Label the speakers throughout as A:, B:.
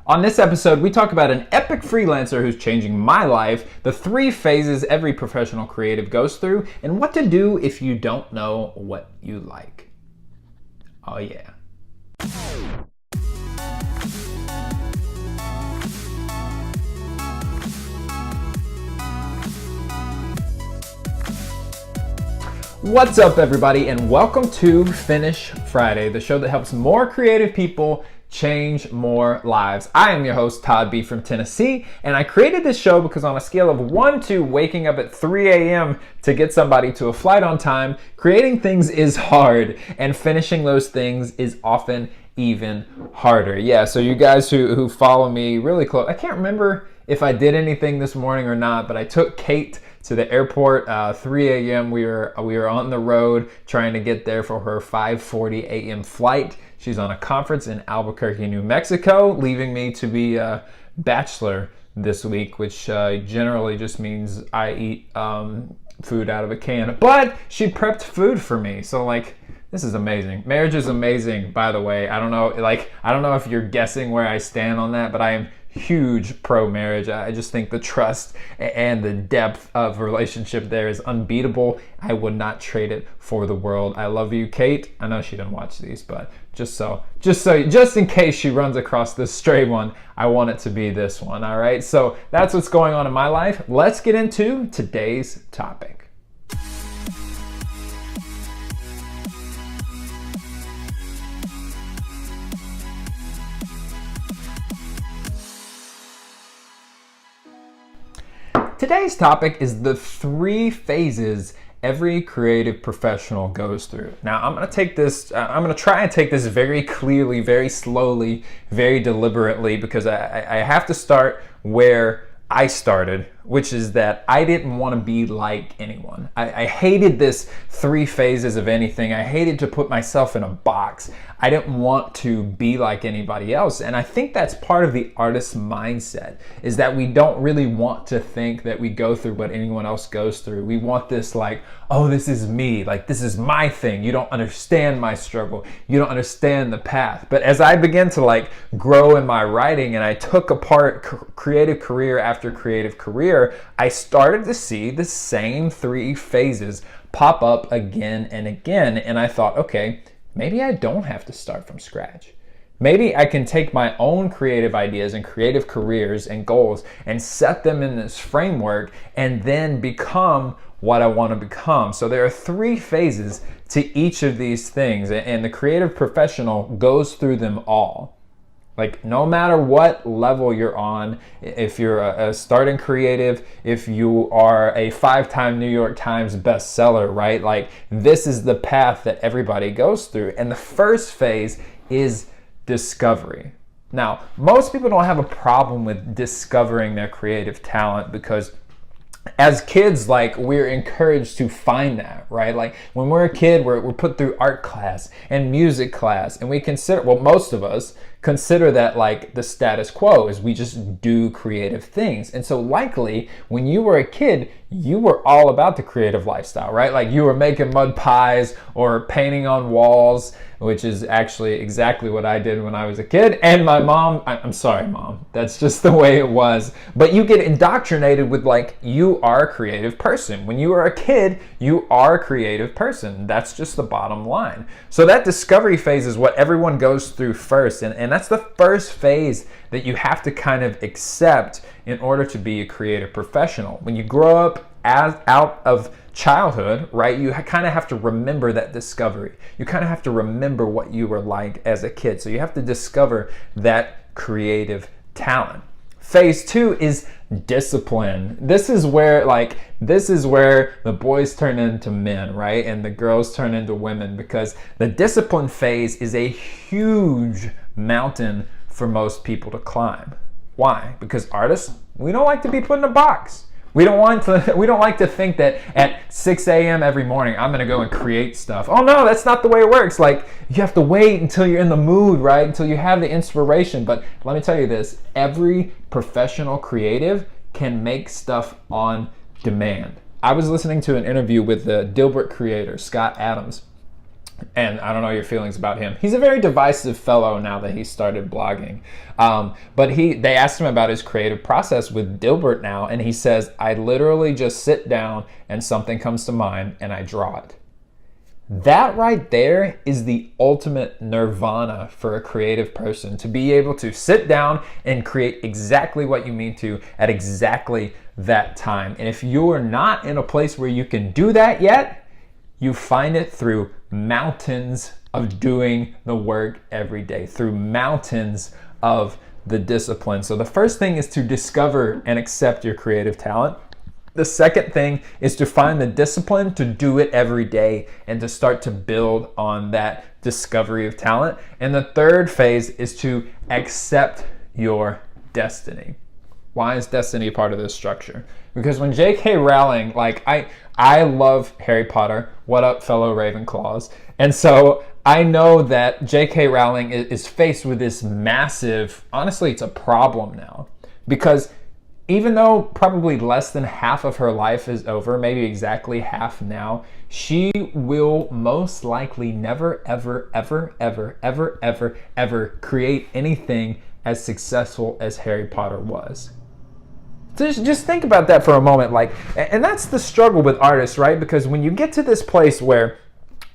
A: On this episode, we talk about an epic freelancer who's changing my life, the 3 phases every professional creative goes through, and what to do if you don't know what you like. Oh yeah. What's up, everybody, and welcome to Finish Friday, the show that helps more creative people change more lives. I am your host, Todd B. from Tennessee, and I created this show because on a scale of 1 to waking up at 3 a.m. to get somebody to a flight on time, creating things is hard, and finishing those things is often even harder. Yeah, so you guys who follow me really close, I can't remember if I did anything this morning or not, but I took Kate to the airport, 3 a.m. We were on the road trying to get there for her 5:40 a.m. flight. She's on a conference in Albuquerque, New Mexico, leaving me to be a bachelor this week, which generally just means I eat food out of a can. But she prepped food for me, so like, this is amazing. Marriage is amazing, by the way. I don't know if you're guessing where I stand on that, but I am huge pro marriage. I just think the trust and the depth of relationship there is unbeatable. I would not trade it for the world. I love you, Kate. I know she didn't watch these, but just in case she runs across this stray one, I want it to be this one. All right. So that's what's going on in my life. Let's get into today's topic. Today's topic is the 3 phases every creative professional goes through. Now, I'm going to try and take this very clearly, very slowly, very deliberately, because I have to start where I started, which is that I didn't want to be like anyone. I hated this 3 phases of anything. I hated to put myself in a box. I didn't want to be like anybody else. And I think that's part of the artist's mindset, is that we don't really want to think that we go through what anyone else goes through. We want this like, oh, this is me. Like, this is my thing. You don't understand my struggle. You don't understand the path. But as I began to like grow in my writing and I took apart creative career after creative career, I started to see the same 3 phases pop up again and again. And I thought, okay, maybe I don't have to start from scratch. Maybe I can take my own creative ideas and creative careers and goals and set them in this framework and then become what I want to become. So there are 3 phases to each of these things, and the creative professional goes through them all. Like, no matter what level you're on, if you're a starting creative, if you are a 5-time New York Times bestseller, right? Like, this is the path that everybody goes through. And the first phase is discovery. Now, most people don't have a problem with discovering their creative talent because as kids, like, we're encouraged to find that, right? Like, when we're a kid, we're put through art class and music class, and we consider, well, most of us consider that like the status quo is we just do creative things. And so likely when you were a kid, you were all about the creative lifestyle, right? Like, you were making mud pies or painting on walls, which is actually exactly what I did when I was a kid. And my mom, I'm sorry, Mom, that's just the way it was. But you get indoctrinated with like, you are a creative person. When you are a kid, you are a creative person. That's just the bottom line. So that discovery phase is what everyone goes through first. And that's the first phase that you have to kind of accept in order to be a creative professional. When you grow up out of childhood, right, you kind of have to remember that discovery. You kind of have to remember what you were like as a kid. So you have to discover that creative talent. Phase 2 is discipline. This is where the boys turn into men, right? And the girls turn into women, because the discipline phase is a huge mountain for most people to climb. Why? Because artists, we don't like to be put in a box. We don't like to think that at 6 a.m. every morning, I'm going to go and create stuff. Oh no, that's not the way it works. Like, you have to wait until you're in the mood, right? Until you have the inspiration. But let me tell you this, every professional creative can make stuff on demand. I was listening to an interview with the Dilbert creator, Scott Adams, And I don't know your feelings about him. He's a very divisive fellow now that he started blogging. But they asked him about his creative process with Dilbert now, and he says, I literally just sit down and something comes to mind and I draw it. That right there is the ultimate nirvana for a creative person, to be able to sit down and create exactly what you mean to at exactly that time. And if you're not in a place where you can do that yet, you find it through mountains of doing the work every day, through mountains of the discipline. So the first thing is to discover and accept your creative talent. The second thing is to find the discipline to do it every day and to start to build on that discovery of talent. And the third phase is to accept your destiny. Why is destiny a part of this structure? Because when J.K. Rowling, I love Harry Potter. What up, fellow Ravenclaws? And so I know that J.K. Rowling is faced with this massive, honestly, it's a problem now. Because even though probably less than half of her life is over, maybe exactly half now, she will most likely never, ever, ever, ever, ever, ever, ever create anything as successful as Harry Potter was. Just think about that for a moment. And that's the struggle with artists, right? Because when you get to this place where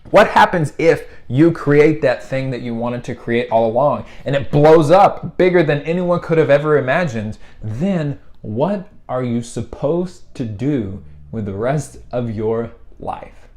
A: what happens if you create that thing that you wanted to create all along and it blows up bigger than anyone could have ever imagined, then what are you supposed to do with the rest of your life?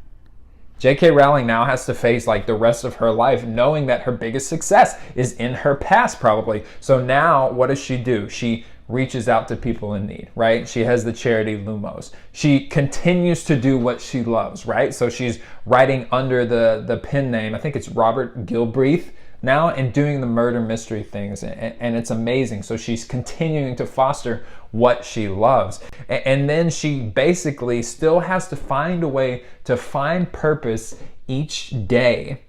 A: J.K. Rowling now has to face the rest of her life knowing that her biggest success is in her past probably. So now what does she do? She reaches out to people in need, right? She has the charity Lumos. She continues to do what she loves, right? So she's writing under the pen name, I think it's Robert Gilbreth now, and doing the murder mystery things, and it's amazing. So she's continuing to foster what she loves. And then she basically still has to find a way to find purpose each day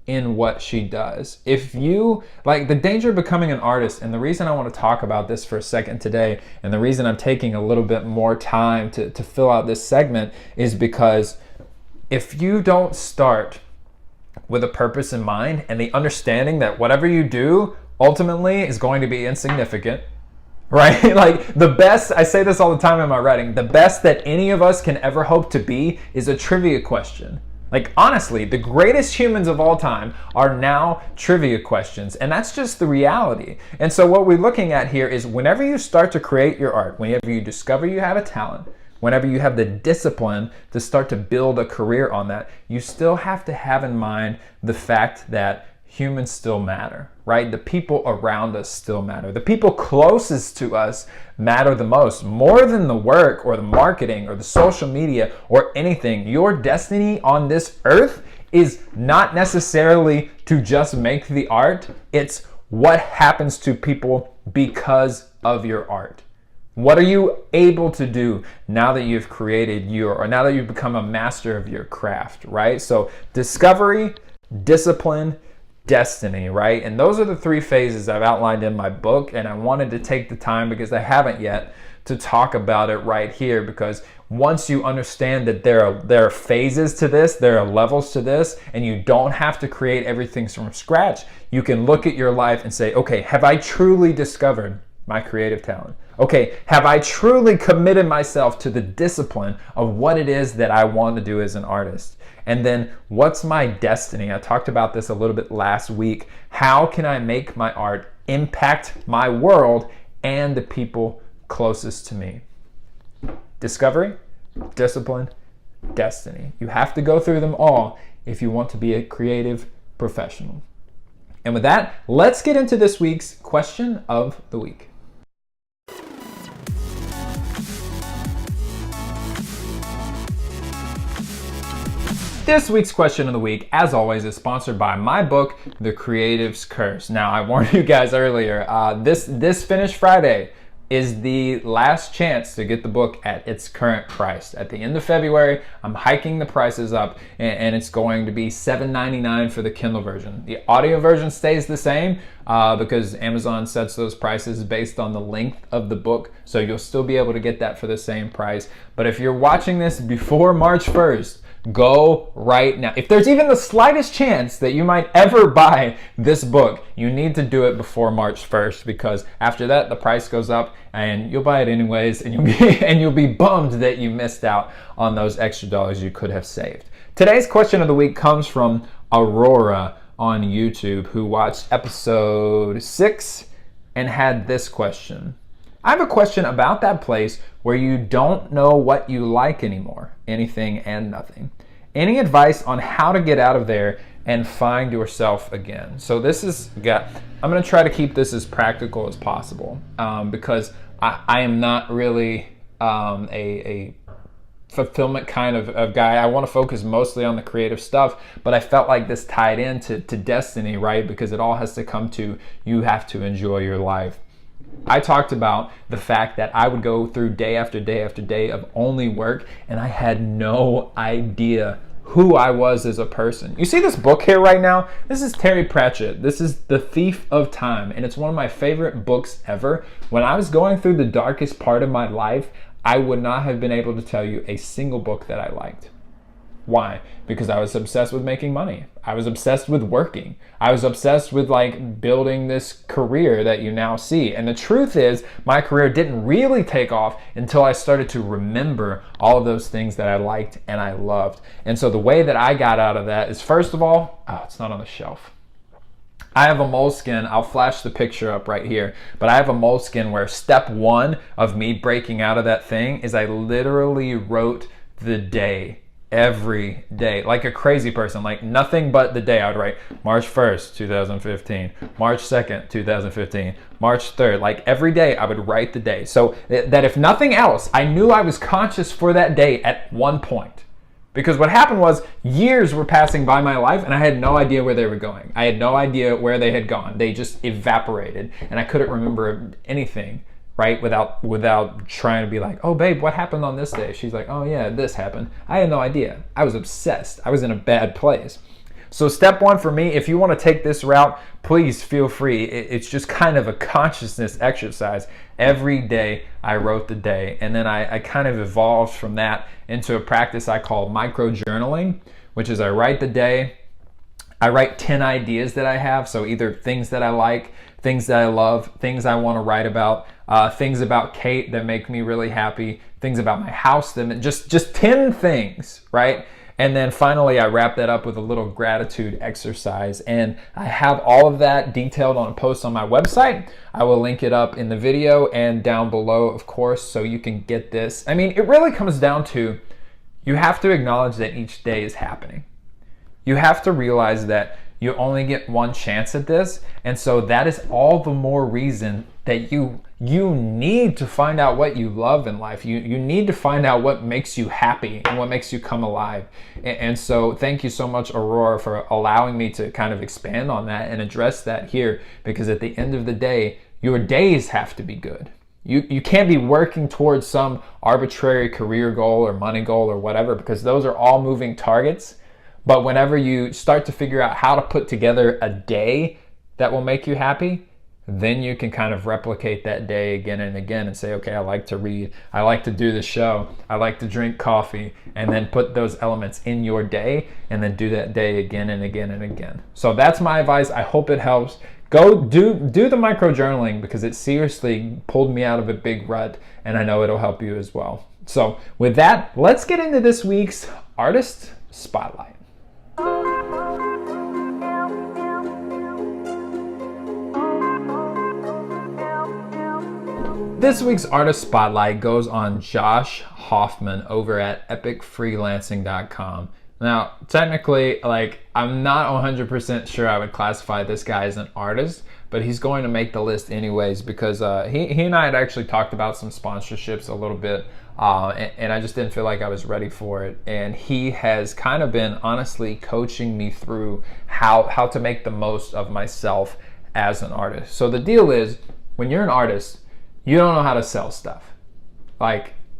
A: in what she does. If you, the danger of becoming an artist, and the reason I want to talk about this for a second today, and the reason I'm taking a little bit more time to fill out this segment, is because if you don't start with a purpose in mind and the understanding that whatever you do ultimately is going to be insignificant, right? The best, I say this all the time in my writing, the best that any of us can ever hope to be is a trivia question. Honestly, the greatest humans of all time are now trivia questions, and that's just the reality. And so what we're looking at here is whenever you start to create your art, whenever you discover you have a talent, whenever you have the discipline to start to build a career on that, you still have to have in mind the fact that humans still matter, right? The people around us still matter. The people closest to us matter the most, more than the work or the marketing or the social media or anything. Your destiny on this earth is not necessarily to just make the art. It's what happens to people because of your art. What are you able to do now that you've created or now that you've become a master of your craft, right? So discovery, discipline, destiny, right? And those are the three phases I've outlined in my book, and I wanted to take the time, because I haven't yet, to talk about it right here, because once you understand that there are phases to this, there are levels to this, and you don't have to create everything from scratch, you can look at your life and say, okay, have I truly discovered my creative talent? Okay, have I truly committed myself to the discipline of what it is that I want to do as an artist? And then what's my destiny? I talked about this a little bit last week. How can I make my art impact my world and the people closest to me? Discovery, discipline, destiny. You have to go through them all if you want to be a creative professional. And with that, let's get into this week's question of the week. This week's question of the week, as always, is sponsored by my book, The Creative's Curse. Now, I warned you guys earlier, this finished Friday is the last chance to get the book at its current price. At the end of February, I'm hiking the prices up, and it's going to be $7.99 for the Kindle version. The audio version stays the same because Amazon sets those prices based on the length of the book, so you'll still be able to get that for the same price. But if you're watching this before March 1st, Go right now. If there's even the slightest chance that you might ever buy this book, you need to do it before March 1st, because after that the price goes up and you'll buy it anyways, and you'll be bummed that you missed out on those extra dollars you could have saved. Today's question of the week comes from Aurora on YouTube, who watched episode 6 and had this question. I have a question about that place where you don't know what you like anymore, anything and nothing. Any advice on how to get out of there and find yourself again? So I'm going to try to keep this as practical as possible, because I am not really a fulfillment kind of guy. I want to focus mostly on the creative stuff, but I felt like this tied into destiny, right? Because it all has to come to, you have to enjoy your life. I talked about the fact that I would go through day after day after day of only work, and I had no idea who I was as a person. You see this book here right now? This is Terry Pratchett. This is The Thief of Time, and it's one of my favorite books ever. When I was going through the darkest part of my life, I would not have been able to tell you a single book that I liked. Why? Because I was obsessed with making money. I was obsessed with working. I was obsessed with building this career that you now see. And the truth is, my career didn't really take off until I started to remember all of those things that I liked and I loved. And so the way that I got out of that is, first of all, it's not on the shelf. I have a moleskin. I'll flash the picture up right here, but I have a moleskin where step 1 of me breaking out of that thing is I literally wrote the day. Every day, like a crazy person, like nothing but the day. I would write March 1st, 2015, March 2nd, 2015, March 3rd, like every day I would write the day. So that if nothing else, I knew I was conscious for that day at one point. Because what happened was years were passing by my life and I had no idea where they were going. I had no idea where they had gone. They just evaporated and I couldn't remember anything. Right? Without trying to be like, oh babe, what happened on this day? She's like, oh yeah, this happened. I had no idea. I was obsessed. I was in a bad place. So step 1 for me, if you want to take this route, please feel free. It's just kind of a consciousness exercise. Every day I wrote the day, and then I kind of evolved from that into a practice I call micro journaling, which is I write the day. I write 10 ideas that I have. So either things that I like, things that I love, things I want to write about, things about Kate that make me really happy, things about my house, that just 10 things, right? And then finally I wrap that up with a little gratitude exercise. And I have all of that detailed on a post on my website. I will link it up in the video and down below, of course, so you can get this. I mean, it really comes down to, you have to acknowledge that each day is happening. You have to realize that you only get one chance at this, and so that is all the more reason that you need to find out what you love in life. You need to find out what makes you happy and what makes you come alive. And so thank you so much, Aurora, for allowing me to kind of expand on that and address that here, because at the end of the day, your days have to be good. You can't be working towards some arbitrary career goal or money goal or whatever, because those are all moving targets. But whenever you start to figure out how to put together a day that will make you happy, then you can kind of replicate that day again and again and say, okay, I like to read, I like to do the show, I like to drink coffee, and then put those elements in your day and then do that day again and again and again. So that's my advice. I hope it helps. Go do the micro journaling, because it seriously pulled me out of a big rut, and I know it'll help you as well. So with that, let's get into this week's Artist Spotlight. This week's Artist Spotlight goes on Josh Hoffman over at epicfreelancing.com. Now, technically, I'm not 100% sure I would classify this guy as an artist, but he's going to make the list anyways, because he and I had actually talked about some sponsorships a little bit, and I just didn't feel like I was ready for it. And he has kind of been honestly coaching me through how to make the most of myself as an artist. So the deal is, when you're an artist, you don't know how to sell stuff.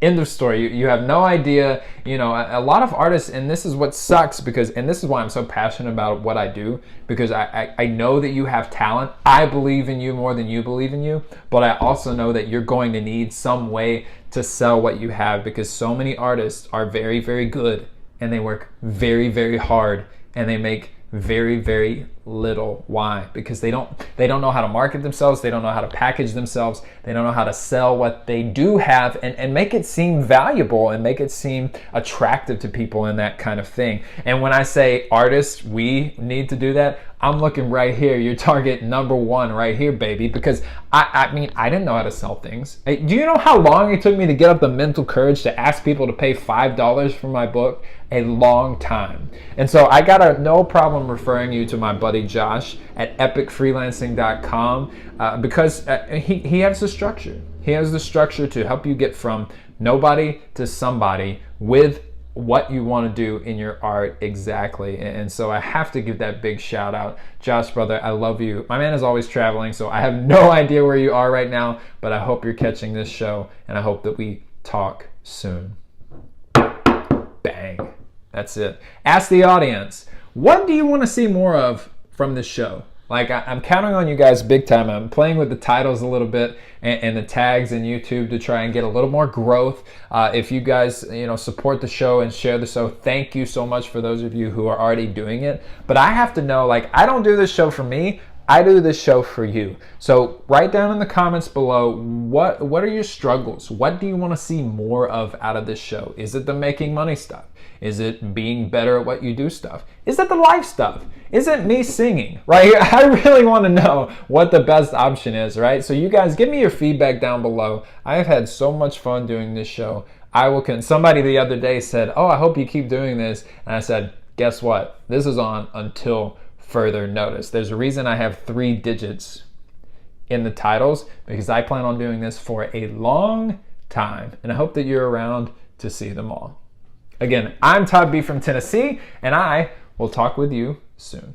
A: End of story. You have no idea. A lot of artists, and this is what sucks, and this is why I'm so passionate about what I do, because I know that you have talent. I believe in you more than you believe in you, but I also know that you're going to need some way to sell what you have, because so many artists are very, very good and they work very, very hard, and they make very, very little. Why? Because they don't know how to market themselves, they don't know how to package themselves, they don't know how to sell what they do have and make it seem valuable and make it seem attractive to people and that kind of thing. And when I say artists, we need to do that, I'm looking right here, your target number one right here, baby, because I mean, I didn't know how to sell things. Do you know how long it took me to get up the mental courage to ask people to pay $5 for my book? A long time. And so I got no problem referring you to my buddy Josh at epicfreelancing.com because he has the structure. He has the structure to help you get from nobody to somebody with what you want to do in your art exactly. And so I have to give that big shout out. Josh, brother, I love you. My man is always traveling, so I have no idea where you are right now, but I hope you're catching this show, and I hope that we talk soon. Bang. That's it. Ask the audience, what do you want to see more of from this show? Like, I'm counting on you guys big time. I'm playing with the titles a little bit and the tags in YouTube to try and get a little more growth. If you guys, support the show and share the show, thank you so much for those of you who are already doing it. But I have to know, like, I don't do this show for me. I do this show for you. So write down in the comments below, what are your struggles? What do you want to see more of out of this show? Is it the making money stuff? Is it being better at what you do stuff? Is it the life stuff? Is it me singing, right? I really want to know what the best option is, right? So you guys give me your feedback down below. I have had so much fun doing this show. Somebody the other day said, oh, I hope you keep doing this. And I said, guess what? This is on until further notice. There's a reason I have 3 digits in the titles, because I plan on doing this for a long time, and I hope that you're around to see them all. Again, I'm Todd B from Tennessee, and I will talk with you soon.